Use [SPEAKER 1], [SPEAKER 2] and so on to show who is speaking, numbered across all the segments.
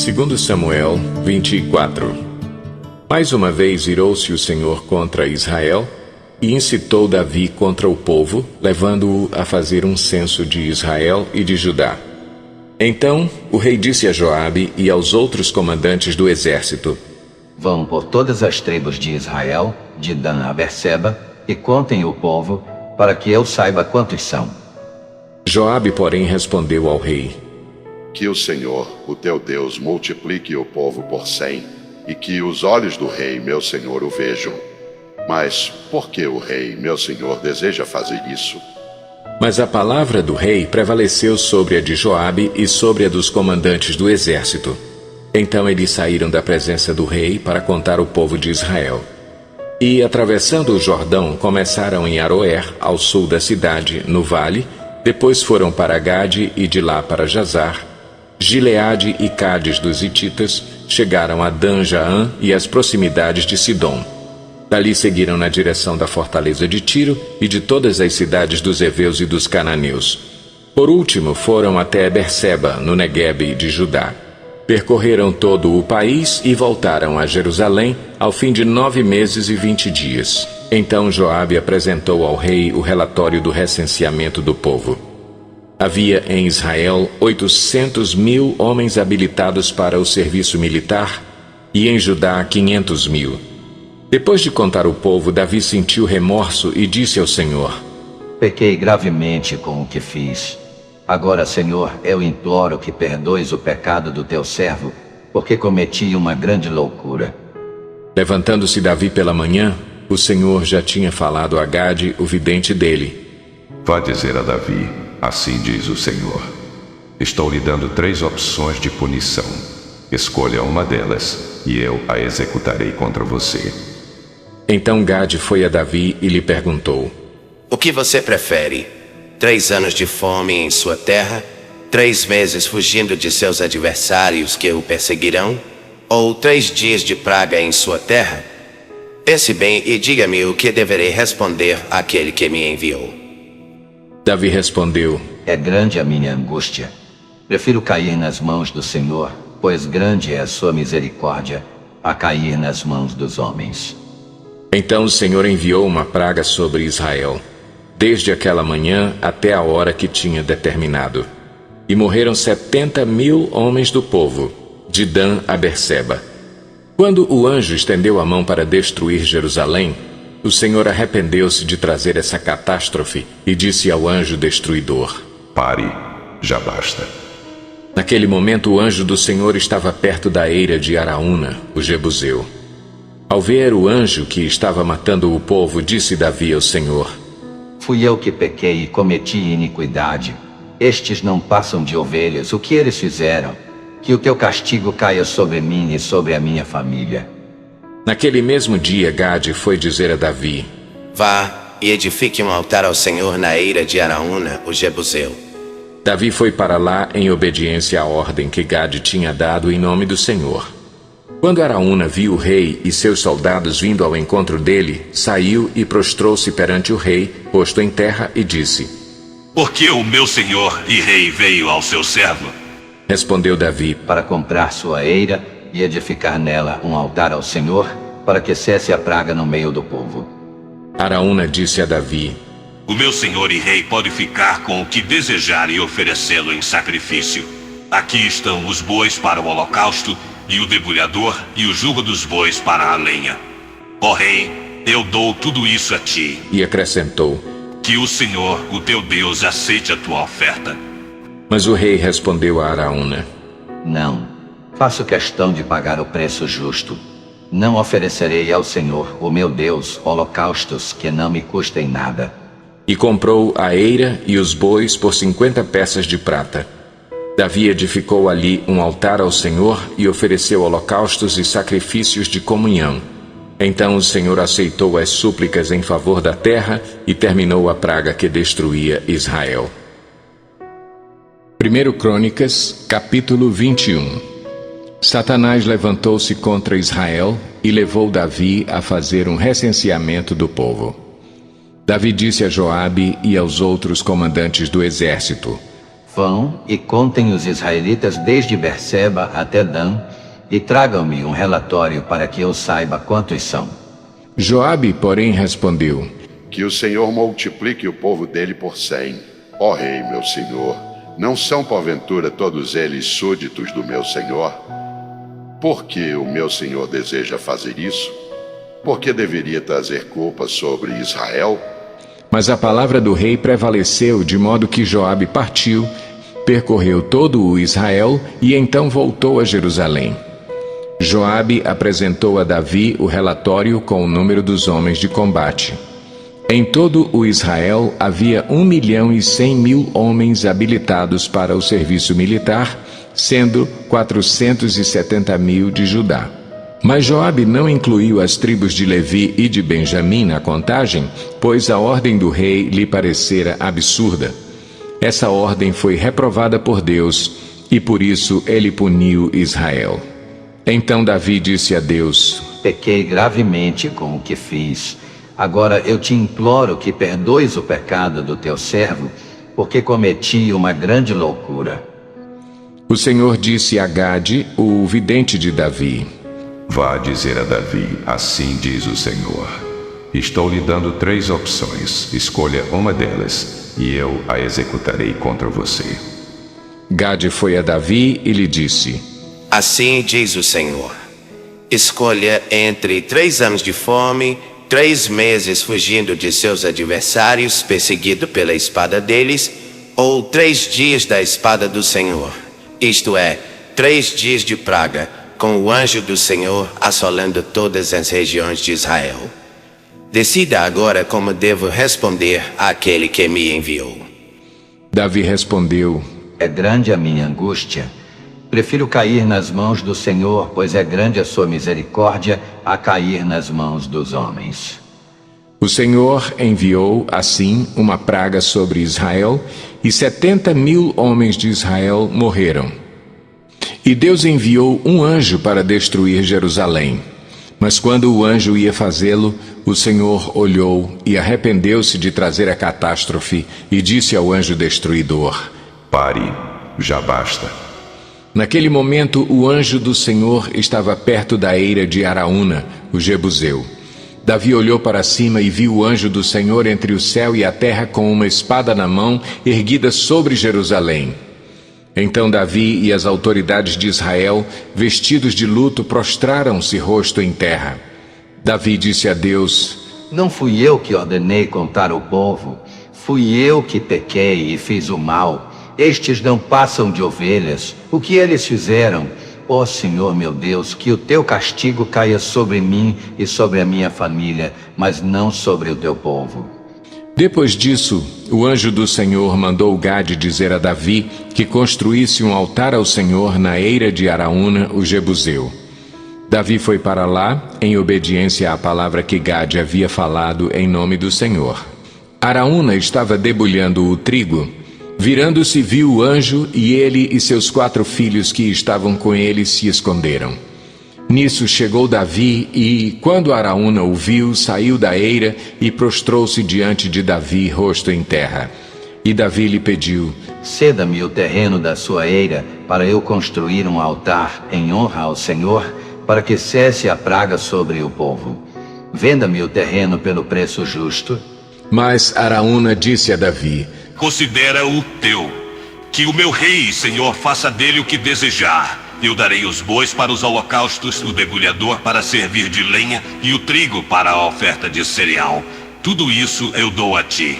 [SPEAKER 1] 2 Samuel 24. Mais uma vez irou-se o Senhor contra Israel e incitou Davi contra o povo, levando-o a fazer um censo de Israel e de Judá. Então o rei disse a Joabe e aos outros comandantes do exército:
[SPEAKER 2] Vão por todas as tribos de Israel, de Dan a Berseba, e contem o povo, para que eu saiba quantos são.
[SPEAKER 1] Joabe, porém, respondeu ao rei:
[SPEAKER 3] Que o Senhor, o teu Deus, multiplique o povo por 100, e que os olhos do rei, meu senhor, o vejam. Mas por que o rei, meu senhor, deseja fazer isso?
[SPEAKER 1] Mas a palavra do rei prevaleceu sobre a de Joabe e sobre a dos comandantes do exército. Então eles saíram da presença do rei para contar o povo de Israel. E, atravessando o Jordão, começaram em Aroer, ao sul da cidade, no vale, depois foram para Gade e de lá para Jazar, Gileade e Cádiz dos Hititas, chegaram a Dan-Jaã e as proximidades de Sidom. Dali seguiram na direção da fortaleza de Tiro e de todas as cidades dos heveus e dos cananeus. Por último, foram até Berseba, no Neguebe de Judá. Percorreram todo o país e voltaram a Jerusalém ao fim de 9 meses e 20 dias. Então Joabe apresentou ao rei o relatório do recenseamento do povo. Havia em Israel 800.000 homens habilitados para o serviço militar e em Judá 500.000. Depois de contar o povo, Davi sentiu remorso e disse ao Senhor:
[SPEAKER 2] Pequei gravemente com o que fiz. Agora, Senhor, eu imploro que perdoes o pecado do teu servo, porque cometi uma grande loucura.
[SPEAKER 1] Levantando-se Davi pela manhã, o Senhor já tinha falado a Gade, o vidente dele:
[SPEAKER 4] Vá dizer a Davi: assim diz o Senhor: estou lhe dando 3 opções de punição. Escolha uma delas, e eu a executarei contra você.
[SPEAKER 1] Então Gade foi a Davi e lhe perguntou:
[SPEAKER 5] O que você prefere? 3 anos de fome em sua terra? 3 meses fugindo de seus adversários que o perseguirão? Ou 3 dias de praga em sua terra? Pense bem e diga-me o que deverei responder àquele que me enviou.
[SPEAKER 1] Davi respondeu:
[SPEAKER 2] É grande a minha angústia. Prefiro cair nas mãos do Senhor, pois grande é a sua misericórdia, a cair nas mãos dos homens.
[SPEAKER 1] Então o Senhor enviou uma praga sobre Israel, desde aquela manhã até a hora que tinha determinado. E morreram 70.000 homens do povo, de Dan a Berseba. Quando o anjo estendeu a mão para destruir Jerusalém, o Senhor arrependeu-se de trazer essa catástrofe e disse ao anjo destruidor:
[SPEAKER 4] Pare, já basta.
[SPEAKER 1] Naquele momento o anjo do Senhor estava perto da eira de Araúna, o Jebuseu. Ao ver o anjo que estava matando o povo, disse Davi ao Senhor:
[SPEAKER 2] Fui eu que pequei e cometi iniquidade. Estes não passam de ovelhas. O que eles fizeram? Que o teu castigo caia sobre mim e sobre a minha família.
[SPEAKER 1] Naquele mesmo dia, Gade foi dizer a Davi:
[SPEAKER 5] Vá e edifique um altar ao Senhor na eira de Araúna, o Jebuseu.
[SPEAKER 1] Davi foi para lá em obediência à ordem que Gade tinha dado em nome do Senhor. Quando Araúna viu o rei e seus soldados vindo ao encontro dele, saiu e prostrou-se perante o rei, posto em terra, e disse:
[SPEAKER 6] Por que o meu senhor e rei veio ao seu servo?
[SPEAKER 1] Respondeu Davi:
[SPEAKER 2] Para comprar sua eira e edificar nela um altar ao Senhor, para que cesse a praga no meio do povo.
[SPEAKER 1] Araúna disse a Davi:
[SPEAKER 6] O meu senhor e rei pode ficar com o que desejar e oferecê-lo em sacrifício. Aqui estão os bois para o holocausto, e o debulhador e o jugo dos bois para a lenha. Ó rei, eu dou tudo isso a ti.
[SPEAKER 1] E acrescentou:
[SPEAKER 6] Que o Senhor, o teu Deus, aceite a tua oferta.
[SPEAKER 1] Mas o rei respondeu a Araúna:
[SPEAKER 2] Não, faço questão de pagar o preço justo. Não oferecerei ao Senhor, o meu Deus, holocaustos que não me custem nada.
[SPEAKER 1] E comprou a eira e os bois por 50 peças de prata. Davi edificou ali um altar ao Senhor e ofereceu holocaustos e sacrifícios de comunhão. Então o Senhor aceitou as súplicas em favor da terra e terminou a praga que destruía Israel. 1 Crônicas, capítulo 21. Satanás levantou-se contra Israel e levou Davi a fazer um recenseamento do povo. Davi disse a Joabe e aos outros comandantes do exército:
[SPEAKER 2] Vão e contem os israelitas desde Berseba até Dan, e tragam-me um relatório para que eu saiba quantos são.
[SPEAKER 1] Joabe, porém, respondeu:
[SPEAKER 3] Que o Senhor multiplique o povo dele por 100. Ó rei, meu senhor, não são porventura todos eles súditos do meu senhor? Por que o meu senhor deseja fazer isso? Por que deveria trazer culpa sobre Israel?
[SPEAKER 1] Mas a palavra do rei prevaleceu, de modo que Joabe partiu, percorreu todo o Israel e então voltou a Jerusalém. Joabe apresentou a Davi o relatório com o número dos homens de combate. Em todo o Israel havia 1.100.000 homens habilitados para o serviço militar, sendo 470.000 de Judá. Mas Joabe não incluiu as tribos de Levi e de Benjamim na contagem, pois a ordem do rei lhe parecera absurda. Essa ordem foi reprovada por Deus, e por isso ele puniu Israel. Então Davi disse a Deus:
[SPEAKER 2] Pequei gravemente com o que fiz. Agora eu te imploro que perdoes o pecado do teu servo, porque cometi uma grande loucura.
[SPEAKER 1] O Senhor disse a Gade, o vidente de Davi:
[SPEAKER 4] Vá dizer a Davi, assim diz o Senhor: Estou lhe dando 3 opções, escolha uma delas, e eu a executarei contra você.
[SPEAKER 1] Gade foi a Davi e lhe disse:
[SPEAKER 5] Assim diz o Senhor: escolha entre 3 anos de fome, 3 meses fugindo de seus adversários, perseguido pela espada deles, ou 3 dias da espada do Senhor, isto é, 3 dias de praga, com o anjo do Senhor assolando todas as regiões de Israel. Decida agora como devo responder àquele que me enviou.
[SPEAKER 1] Davi respondeu:
[SPEAKER 2] É grande a minha angústia. Prefiro cair nas mãos do Senhor, pois é grande a sua misericórdia, a cair nas mãos dos homens.
[SPEAKER 1] O Senhor enviou, assim, uma praga sobre Israel, e 70.000 homens de Israel morreram. E Deus enviou um anjo para destruir Jerusalém. Mas quando o anjo ia fazê-lo, o Senhor olhou e arrependeu-se de trazer a catástrofe e disse ao anjo destruidor:
[SPEAKER 4] Pare, já basta.
[SPEAKER 1] Naquele momento, o anjo do Senhor estava perto da eira de Araúna, o Jebuseu. Davi olhou para cima e viu o anjo do Senhor entre o céu e a terra com uma espada na mão, erguida sobre Jerusalém. Então Davi e as autoridades de Israel, vestidos de luto, prostraram-se rosto em terra. Davi disse a Deus:
[SPEAKER 2] Não fui eu que ordenei contar o povo, fui eu que pequei e fiz o mal. Estes não passam de ovelhas. O que eles fizeram? Ó Senhor meu Deus, que o teu castigo caia sobre mim e sobre a minha família, mas não sobre o teu povo.
[SPEAKER 1] Depois disso, o anjo do Senhor mandou Gade dizer a Davi que construísse um altar ao Senhor na eira de Araúna, o Jebuseu. Davi foi para lá, em obediência à palavra que Gade havia falado em nome do Senhor. Araúna estava debulhando o trigo. Virando-se, viu o anjo, e ele e seus 4 filhos que estavam com ele se esconderam. Nisso chegou Davi e, quando Araúna o viu, saiu da eira e prostrou-se diante de Davi, rosto em terra. E Davi lhe pediu:
[SPEAKER 2] Ceda-me o terreno da sua eira, para eu construir um altar em honra ao Senhor, para que cesse a praga sobre o povo. Venda-me o terreno pelo preço justo.
[SPEAKER 1] Mas Araúna disse a Davi:
[SPEAKER 6] Considera-o teu, que o meu rei e senhor faça dele o que desejar. Eu darei os bois para os holocaustos, o debulhador para servir de lenha e o trigo para a oferta de cereal. Tudo isso eu dou a ti.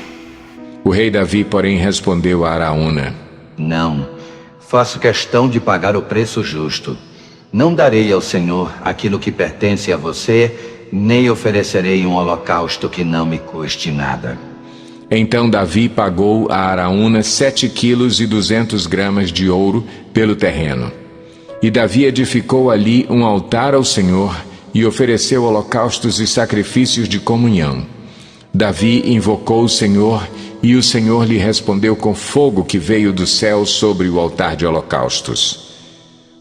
[SPEAKER 1] O rei Davi, porém, respondeu a Araúna:
[SPEAKER 2] Não, faço questão de pagar o preço justo. Não darei ao Senhor aquilo que pertence a você, nem oferecerei um holocausto que não me custe nada.
[SPEAKER 1] Então Davi pagou a Araúna 7 quilos e 200 gramas de ouro pelo terreno. E Davi edificou ali um altar ao Senhor e ofereceu holocaustos e sacrifícios de comunhão. Davi invocou o Senhor e o Senhor lhe respondeu com fogo que veio do céu sobre o altar de holocaustos.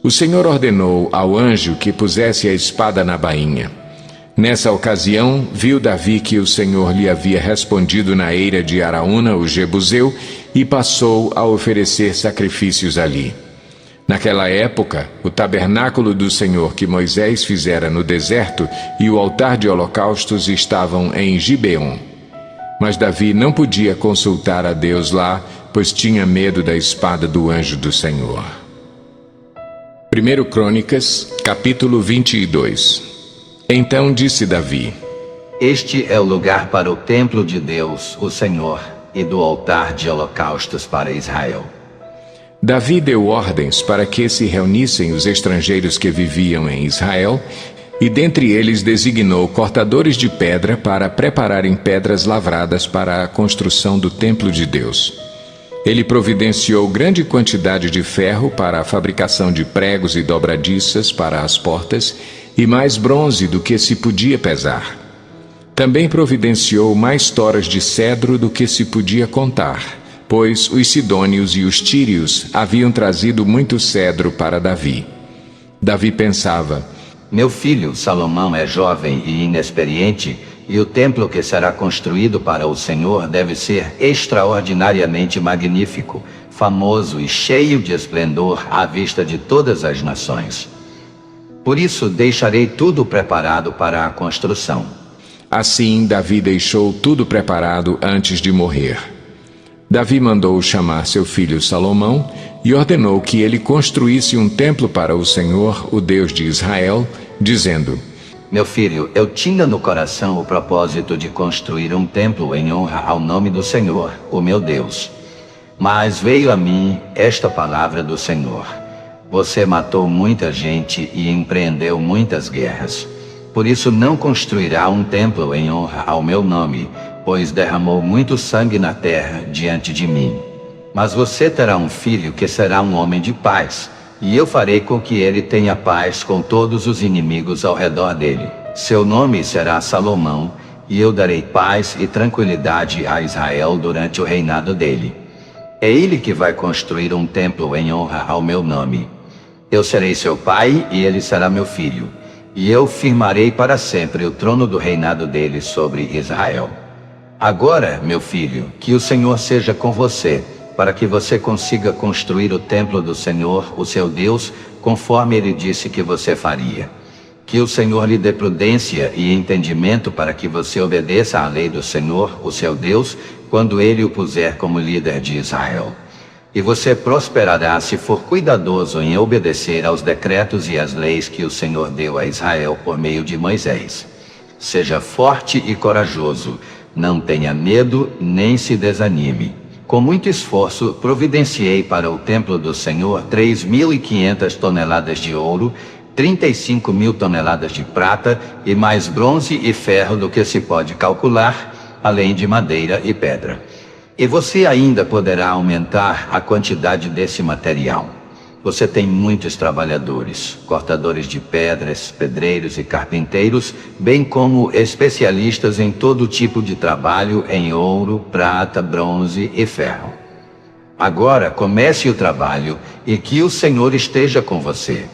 [SPEAKER 1] O Senhor ordenou ao anjo que pusesse a espada na bainha. Nessa ocasião, viu Davi que o Senhor lhe havia respondido na eira de Araúna, o Jebuseu, e passou a oferecer sacrifícios ali. Naquela época, o tabernáculo do Senhor que Moisés fizera no deserto e o altar de holocaustos estavam em Gibeon. Mas Davi não podia consultar a Deus lá, pois tinha medo da espada do anjo do Senhor. 1 Crônicas, capítulo 22. Então disse Davi:
[SPEAKER 2] Este é o lugar para o templo de Deus, o Senhor, e do altar de holocaustos para Israel.
[SPEAKER 1] Davi deu ordens para que se reunissem os estrangeiros que viviam em Israel, e dentre eles designou cortadores de pedra para prepararem pedras lavradas para a construção do templo de Deus. Ele providenciou grande quantidade de ferro para a fabricação de pregos e dobradiças para as portas, e mais bronze do que se podia pesar. Também providenciou mais toras de cedro do que se podia contar, pois os sidônios e os tírios haviam trazido muito cedro para Davi. Davi pensava:
[SPEAKER 2] Meu filho Salomão é jovem e inexperiente, e o templo que será construído para o Senhor deve ser extraordinariamente magnífico, famoso e cheio de esplendor à vista de todas as nações. Por isso deixarei tudo preparado para a construção.
[SPEAKER 1] Assim, Davi deixou tudo preparado antes de morrer. Davi mandou chamar seu filho Salomão e ordenou que ele construísse um templo para o Senhor, o Deus de Israel, dizendo:
[SPEAKER 2] Meu filho, eu tinha no coração o propósito de construir um templo em honra ao nome do Senhor, o meu Deus. Mas veio a mim esta palavra do Senhor: Você matou muita gente e empreendeu muitas guerras. Por isso não construirá um templo em honra ao meu nome, pois derramou muito sangue na terra diante de mim. Mas você terá um filho que será um homem de paz, e eu farei com que ele tenha paz com todos os inimigos ao redor dele. Seu nome será Salomão, e eu darei paz e tranquilidade a Israel durante o reinado dele. É ele que vai construir um templo em honra ao meu nome. Eu serei seu pai e ele será meu filho, e eu firmarei para sempre o trono do reinado dele sobre Israel. Agora, meu filho, que o Senhor seja com você, para que você consiga construir o templo do Senhor, o seu Deus, conforme ele disse que você faria. Que o Senhor lhe dê prudência e entendimento para que você obedeça à lei do Senhor, o seu Deus, quando ele o puser como líder de Israel. E você prosperará se for cuidadoso em obedecer aos decretos e às leis que o Senhor deu a Israel por meio de Moisés. Seja forte e corajoso, não tenha medo nem se desanime. Com muito esforço, providenciei para o templo do Senhor 3.500 toneladas de ouro, 35.000 toneladas de prata e mais bronze e ferro do que se pode calcular, além de madeira e pedra. E você ainda poderá aumentar a quantidade desse material. Você tem muitos trabalhadores, cortadores de pedras, pedreiros e carpinteiros, bem como especialistas em todo tipo de trabalho em ouro, prata, bronze e ferro. Agora comece o trabalho e que o Senhor esteja com você.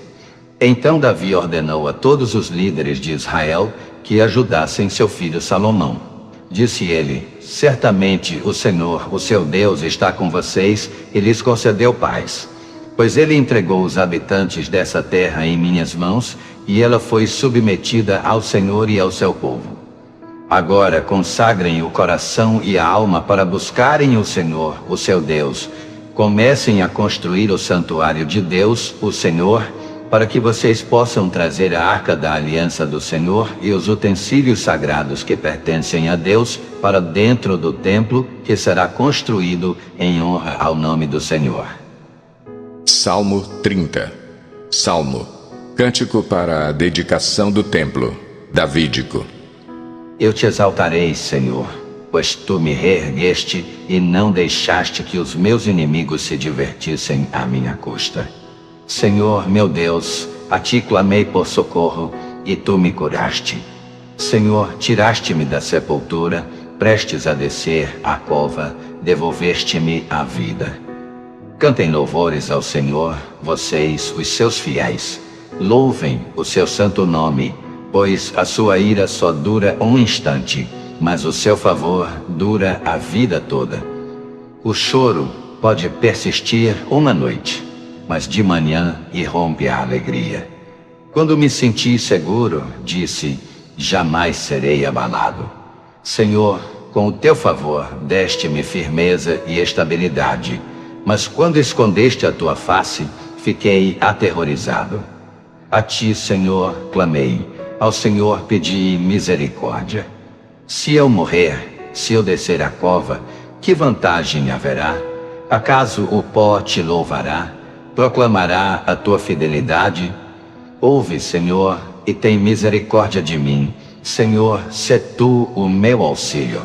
[SPEAKER 2] Então Davi ordenou a todos os líderes de Israel que ajudassem seu filho Salomão. Disse ele: Certamente o Senhor, o seu Deus, está com vocês e lhes concedeu paz. Pois ele entregou os habitantes dessa terra em minhas mãos, e ela foi submetida ao Senhor e ao seu povo. Agora consagrem o coração e a alma para buscarem o Senhor, o seu Deus. Comecem a construir o santuário de Deus, o Senhor, para que vocês possam trazer a arca da aliança do Senhor e os utensílios sagrados que pertencem a Deus para dentro do templo que será construído em honra ao nome do Senhor.
[SPEAKER 1] Salmo 30. Salmo. Cântico para a dedicação do templo. Davídico.
[SPEAKER 2] Eu te exaltarei, Senhor, pois tu me reergueste e não deixaste que os meus inimigos se divertissem à minha custa. Senhor, meu Deus, a ti clamei por socorro e tu me curaste. Senhor, tiraste-me da sepultura, prestes a descer à cova, devolveste-me a vida. Cantem louvores ao Senhor, vocês, os seus fiéis. Louvem o seu santo nome, pois a sua ira só dura um instante, mas o seu favor dura a vida toda. O choro pode persistir uma noite, mas de manhã irrompe a alegria. Quando me senti seguro, disse: jamais serei abalado. Senhor, com o teu favor, deste-me firmeza e estabilidade, mas quando escondeste a tua face, fiquei aterrorizado. A ti, Senhor, clamei, ao Senhor pedi misericórdia. Se eu morrer, se eu descer a cova, que vantagem haverá? Acaso o pó te louvará? Proclamará a tua fidelidade? Ouve, Senhor, e tem misericórdia de mim. Senhor, sê tu o meu auxílio.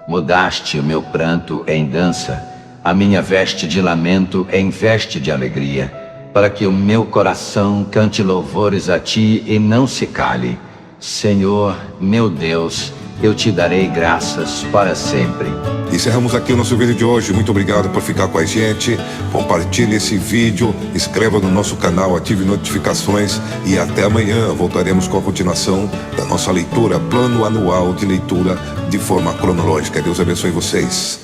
[SPEAKER 2] Mudaste o meu pranto em dança, a minha veste de lamento em veste de alegria, para que o meu coração cante louvores a ti e não se cale. Senhor, meu Deus, eu te darei graças para sempre.
[SPEAKER 7] Encerramos aqui o nosso vídeo de hoje. Muito obrigado por ficar com a gente. Compartilhe esse vídeo, inscreva no nosso canal, ative notificações e até amanhã voltaremos com a continuação da nossa leitura, plano anual de leitura de forma cronológica. Deus abençoe vocês.